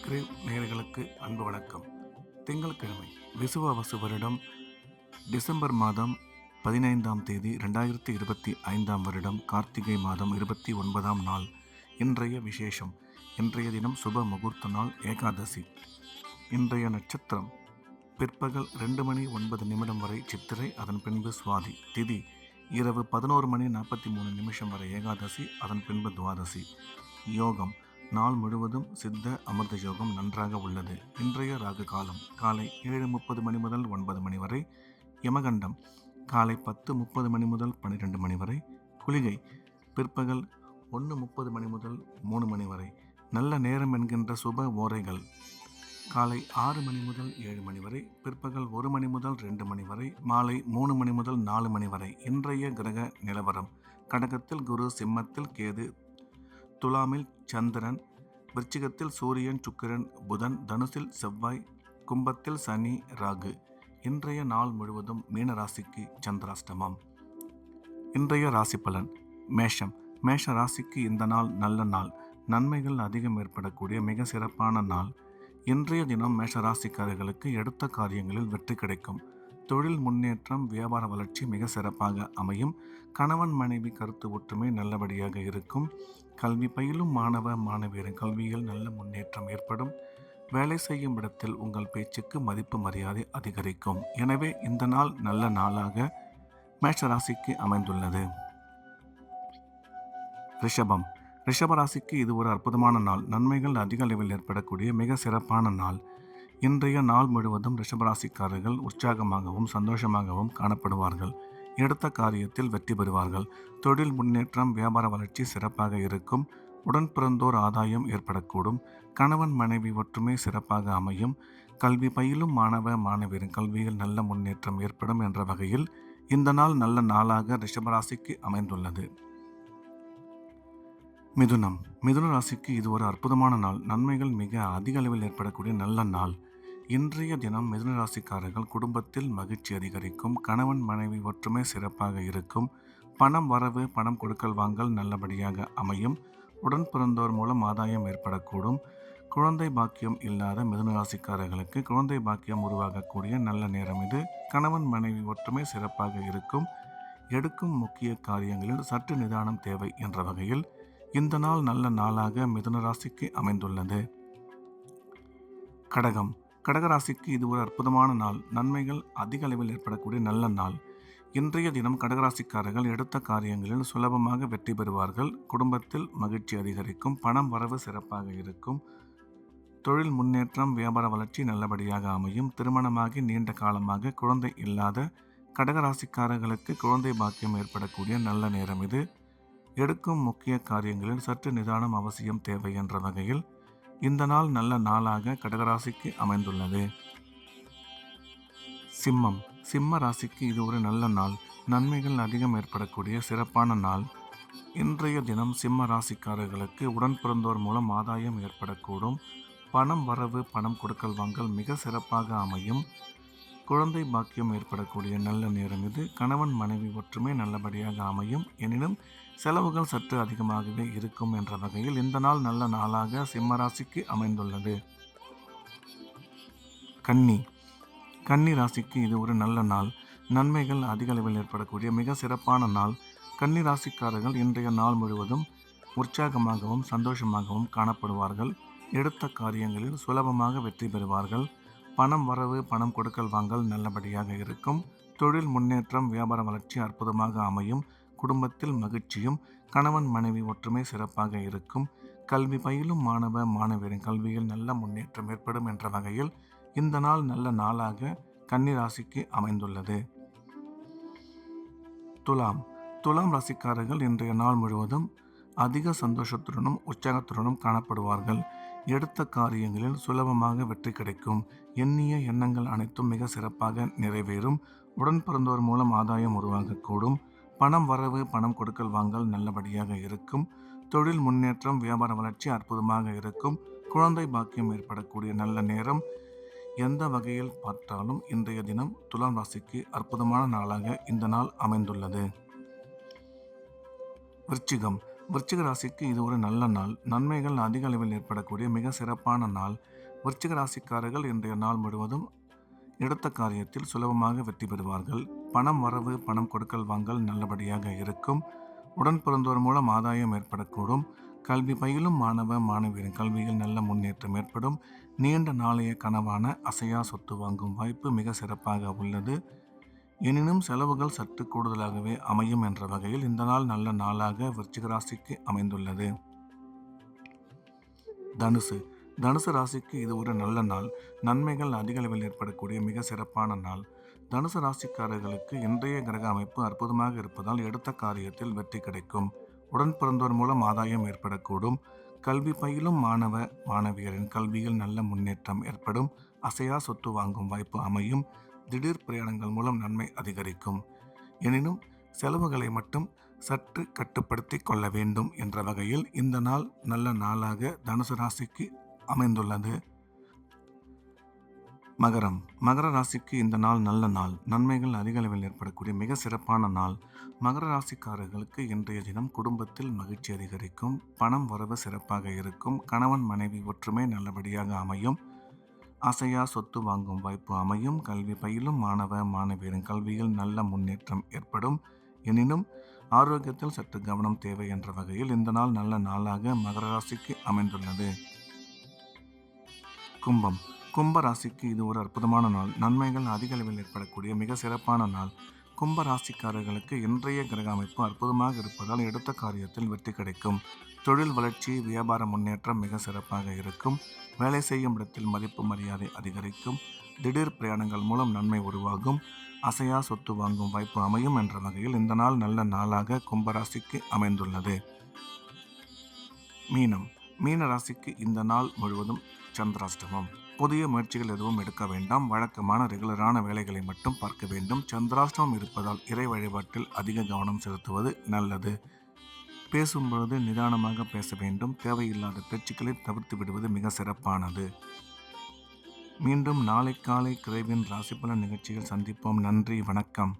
Grave நேயர்களுக்கு அன்பு வணக்கம். திங்கட்கிழமை விசுவாவசு வருடம் டிசம்பர் மாதம் 15ஆம் தேதி 2025ஆம் வருடம் கார்த்திகை மாதம் 29ஆம் நாள். இன்றைய விசேஷம். இன்றைய தினம் சுப முகூர்த்த நாள் ஏகாதசி. இன்றைய நட்சத்திரம் பிற்பகல் 2:09 வரை சித்திரை, அதன் பின்பு சுவாதி. திதி இரவு 11:43 வரை ஏகாதசி, அதன் பின்பு துவாதசி. யோகம் நாள் முழுவதும் சித்த அமிர்த யோகம் நன்றாக உள்ளது. இன்றைய ராகு காலம் காலை 7:30 முதல் 9 வரை. யமகண்டம் காலை 10:30 முதல் 12 வரை. குளிகை பிற்பகல் 1:30 முதல் 3 வரை. நல்ல நேரம் என்கின்ற சுப ஓரைகள் காலை 6 முதல் 7 வரை, பிற்பகல் 1 முதல் 2 வரை, மாலை 3 முதல் 4 வரை. இன்றைய கிரக நிலவரம்: கடகத்தில் குரு, சிம்மத்தில் கேது, துலாமில் சந்திரன், விருச்சிகத்தில் சூரியன், சுக்கிரன், புதன், தனுசில் செவ்வாய், கும்பத்தில் சனி, ராகு. இன்றைய நாள் முழுவதும் மீன ராசிக்கு சந்திராஷ்டமம். இன்றைய ராசி பலன். மேஷம். மேஷ ராசிக்கு இந்த நாள் நல்ல நாள். நன்மைகள் அதிகம் ஏற்படக்கூடிய மிக சிறப்பான நாள். இன்றைய தினம் மேஷ ராசிக்காரர்களுக்கு எடுத்த காரியங்களில் வெற்றி கிடைக்கும். தொழில் முன்னேற்றம், வியாபார வளர்ச்சி மிக சிறப்பாக அமையும். கணவன் மனைவி கருத்து ஒற்றுமை நல்லபடியாக இருக்கும். கல்வி பயிலும் மாணவ மாணவியரின் கல்வியில் நல்ல முன்னேற்றம் ஏற்படும். வேலை செய்யும் இடத்தில் உங்கள் பேச்சுக்கு மதிப்பு மரியாதை அதிகரிக்கும். எனவே இந்த நாள் நல்ல நாளாக மேஷ ராசிக்கு அமைந்துள்ளது. ரிஷபம். ரிஷப ராசிக்கு இது ஒரு அற்புதமான நாள். நன்மைகள் அதிக அளவில் ஏற்படக்கூடிய மிக சிறப்பான நாள். இன்றைய நாள் முழுவதும் ரிஷபராசிக்காரர்கள் உற்சாகமாகவும் சந்தோஷமாகவும் காணப்படுவார்கள். எடுத்த காரியத்தில் வெற்றி பெறுவார்கள். தொழில் முன்னேற்றம், வியாபார வளர்ச்சி சிறப்பாக இருக்கும். உடன் பிறந்தோர் ஆதாயம் ஏற்படக்கூடும். கணவன் மனைவி ஒற்றுமை சிறப்பாக அமையும். கல்வி பயிலும் மாணவ மாணவியரின் கல்வியில் நல்ல முன்னேற்றம் ஏற்படும் என்ற வகையில் இந்த நாள் நல்ல நாளாக ரிஷபராசிக்கு அமைந்துள்ளது. மிதுனம். மிதுன ராசிக்கு இது ஒரு அற்புதமான நாள். நன்மைகள் மிக அதிக அளவில் ஏற்படக்கூடிய நல்ல நாள். இன்றைய தினம் மிதுன ராசிக்காரர்கள் குடும்பத்தில் மகிழ்ச்சி அதிகரிக்கும். கணவன் மனைவி ஒற்றுமை சிறப்பாக இருக்கும். பணம் வரவு, பணம் கொடுக்கல் வாங்கல் நல்லபடியாக அமையும். உடன் பிறந்தோர் மூலம் ஆதாயம் ஏற்படக்கூடும். குழந்தை பாக்கியம் இல்லாத மிதுன ராசிக்காரர்களுக்கு குழந்தை பாக்கியம் உருவாகக்கூடிய நல்ல நேரம் இது. கணவன் மனைவி ஒற்றுமை சிறப்பாக இருக்கும். எடுக்கும் முக்கிய காரியங்களில் சற்று நிதானம் தேவை என்ற வகையில் இந்த நாள் நல்ல நாளாக மிதுன ராசிக்கு அமைந்துள்ளது. கடகம். கடகராசிக்கு இது ஒரு அற்புதமான நாள். நன்மைகள் அதிக அளவில் ஏற்படக்கூடிய நல்ல நாள். இன்றைய தினம் கடகராசிக்காரர்கள் எடுத்த காரியங்களில் சுலபமாக வெற்றி பெறுவார்கள். குடும்பத்தில் மகிழ்ச்சி அதிகரிக்கும். பணம் வரவு சிறப்பாக இருக்கும். தொழில் முன்னேற்றம், வியாபார வளர்ச்சி நல்லபடியாக அமையும். திருமணமாகி நீண்ட காலமாக குழந்தை இல்லாத கடகராசிக்காரர்களுக்கு குழந்தை பாக்கியம் ஏற்படக்கூடிய நல்ல நேரம் இது. எடுக்கும் முக்கிய காரியங்களில் சற்று நிதானம் அவசியம் தேவை என்ற வகையில் இந்த நாள் நல்ல நாளாக கடகராசிக்கு அமைந்துள்ளது. சிம்மம். சிம்ம ராசிக்கு இது ஒரு நல்ல நாள். நன்மைகள் அதிகம் ஏற்படக்கூடிய சிறப்பான நாள். இன்றைய தினம் சிம்ம ராசிக்காரர்களுக்கு உடன் பிறந்தோர் மூலம் ஆதாயம் ஏற்படக்கூடும். பணம் வரவு, பணம் கொடுக்கல் வாங்கல் மிக சிறப்பாக அமையும். குழந்தை பாக்கியம் ஏற்படக்கூடிய நல்ல நேரம் இது. கணவன் மனைவி ஒற்றுமை நல்லபடியாக அமையும். எனினும் செலவுகள் சற்று அதிகமாகவே இருக்கும் என்ற வகையில் இந்த நாள் நல்ல நாளாக சிம்மராசிக்கு அமைந்துள்ளது. கன்னி. கன்னி ராசிக்கு இது ஒரு நல்ல நாள். நன்மைகள் அதிக அளவில் ஏற்படக்கூடிய மிக சிறப்பான நாள். கன்னி ராசிக்காரர்கள் இன்றைய நாள் முழுவதும் உற்சாகமாகவும் சந்தோஷமாகவும் காணப்படுவார்கள். எடுத்த காரியங்களில் சுலபமாக வெற்றி பெறுவார்கள். பணம் வரவு, பணம் கொடுக்கல் வாங்கல் நல்லபடியாக இருக்கும். தொழில் முன்னேற்றம், வியாபார வளர்ச்சி அற்புதமாக அமையும். குடும்பத்தில் மகிழ்ச்சியும். கணவன் மனைவி ஒற்றுமை சிறப்பாக இருக்கும். கல்வி பயிலும் மாணவ மாணவியரின் கல்வியில் நல்ல முன்னேற்றம் ஏற்படும் என்ற வகையில் இந்த நாள் நல்ல நாளாக கன்னி ராசிக்கு அமைந்துள்ளது. துலாம். துலாம் ராசிக்காரர்கள் இன்றைய நாள் முழுவதும் அதிக சந்தோஷத்துடனும் உற்சாகத்துடனும் காணப்படுவார்கள். எடுத்த காரியங்களில் சுலபமாக வெற்றி கிடைக்கும். எண்ணிய எண்ணங்கள் அனைத்தும் மிக சிறப்பாக நிறைவேறும். உடன் பிறந்தோர் மூலம் ஆதாயம் உருவாகக்கூடும். பணம் வரவு, பணம் கொடுக்கல் வாங்கல் நல்லபடியாக இருக்கும். தொழில் முன்னேற்றம், வியாபார வளர்ச்சி அற்புதமாக இருக்கும். குழந்தை பாக்கியம் ஏற்படக்கூடிய நல்ல நேரம். எந்த வகையில் பார்த்தாலும் இன்றைய தினம் துலாம் ராசிக்கு அற்புதமான நாளாக இந்த நாள் அமைந்துள்ளது. விருச்சிகம். விருச்சிக ராசிக்கு இது ஒரு நல்ல நாள். நன்மைகள் அதிக அளவில் ஏற்படக்கூடிய மிக சிறப்பான நாள். விருச்சிக ராசிக்காரர்கள் இன்றைய நாள் முழுவதும் எடுத்த காரியத்தில் சுலபமாக வெற்றி பெறுவார்கள். பணம் வரவு, பணம் கொடுக்கல் வாங்கல் நல்லபடியாக இருக்கும். உடன் பிறந்தோர் மூலம் ஆதாயம் ஏற்படக்கூடும். கல்வி பயிலும் மாணவ மாணவியரின் கல்வியில் நல்ல முன்னேற்றம் ஏற்படும். நீண்ட நாளைய கனவான அசையா சொத்து வாங்கும் வாய்ப்பு மிக சிறப்பாக உள்ளது. எனினும் செலவுகள் சற்று கூடுதலாகவே அமையும் என்ற வகையில் இந்த நாள் நல்ல நாளாக விருச்சிக ராசிக்கு அமைந்துள்ளது. தனுசு ராசிக்கு இது ஒரு நல்ல நாள். நன்மைகள் அதிக அளவில் ஏற்படக்கூடிய மிக சிறப்பான நாள். தனுசு ராசிக்காரர்களுக்கு இன்றைய கிரக அமைப்பு அற்புதமாக இருப்பதால் எடுத்த காரியத்தில் வெற்றி கிடைக்கும். உடன் பிறந்தோர் மூலம் ஆதாயம் ஏற்படக்கூடும். கல்வி பயிலும் மாணவ மாணவியரின் கல்வியில் நல்ல முன்னேற்றம் ஏற்படும். அசையா சொத்து வாங்கும் வாய்ப்பு அமையும். திடீர் பிரயாணங்கள் மூலம் நன்மை அதிகரிக்கும். எனினும் செலவுகளை மட்டும் சற்று கட்டுப்படுத்தி கொள்ள வேண்டும் என்ற வகையில் இந்த நாள் நல்ல நாளாக தனுசு ராசிக்கு அமைந்துள்ளது. மகர ராசிக்கு இந்த நாள் நல்ல நாள். நன்மைகள் அதிக அளவில் ஏற்படக்கூடிய மிக சிறப்பான நாள். மகர ராசிக்காரர்களுக்கு இன்றைய தினம் குடும்பத்தில் மகிழ்ச்சி அதிகரிக்கும். பணம் வரவு சிறப்பாக இருக்கும். கணவன் மனைவி ஒற்றுமை நல்லபடியாக அமையும். அசையா சொத்து வாங்கும் வாய்ப்பு அமையும். கல்வி பயிலும் மாணவ மாணவியரின் கல்வியில் நல்ல முன்னேற்றம் ஏற்படும். எனினும் ஆரோக்கியத்தில் சற்று கவனம் தேவை என்ற வகையில் இந்த நாள் நல்ல நாளாக மகர ராசிக்கு அமைந்துள்ளது. கும்ப ராசிக்கு இது ஒரு அற்புதமான நாள். நன்மைகள் அதிக அளவில் ஏற்படக்கூடிய மிக சிறப்பான நாள். கும்ப ராசிக்காரர்களுக்கு இன்றைய கிரக அமைப்பு அற்புதமாக இருப்பதால் எடுத்த காரியத்தில் வெற்றி கிடைக்கும். தொழில் வளர்ச்சி, வியாபார முன்னேற்றம் மிக சிறப்பாக இருக்கும். வேலை செய்யும் இடத்தில் மதிப்பு மரியாதை அதிகரிக்கும். திடீர் பிரயாணங்கள் மூலம் நன்மை உருவாகும். அசையா சொத்து வாங்கும் வாய்ப்பு அமையும் என்ற வகையில் இந்த நாள் நல்ல நாளாக கும்பராசிக்கு அமைந்துள்ளது. மீன ராசிக்கு இந்த நாள் முழுவதும் சந்திராஷ்டமம். புதிய முயற்சிகள் எதுவும் எடுக்க வேண்டாம். வழக்கமான ரெகுலரான வேலைகளை மட்டும் பார்க்க வேண்டும். சந்திராஷ்டமம் இருப்பதால் இறை வழிபாட்டில் அதிக கவனம் செலுத்துவது நல்லது. பேசும்பொழுது நிதானமாக பேச வேண்டும். தேவையில்லாத பேச்சுக்களை தவிர்த்து விடுவது மிக சிறப்பானது. மீண்டும் நாளை காலை கிரேவின் ராசி பலன் நிகழ்ச்சியில் சந்திப்போம். நன்றி, வணக்கம்.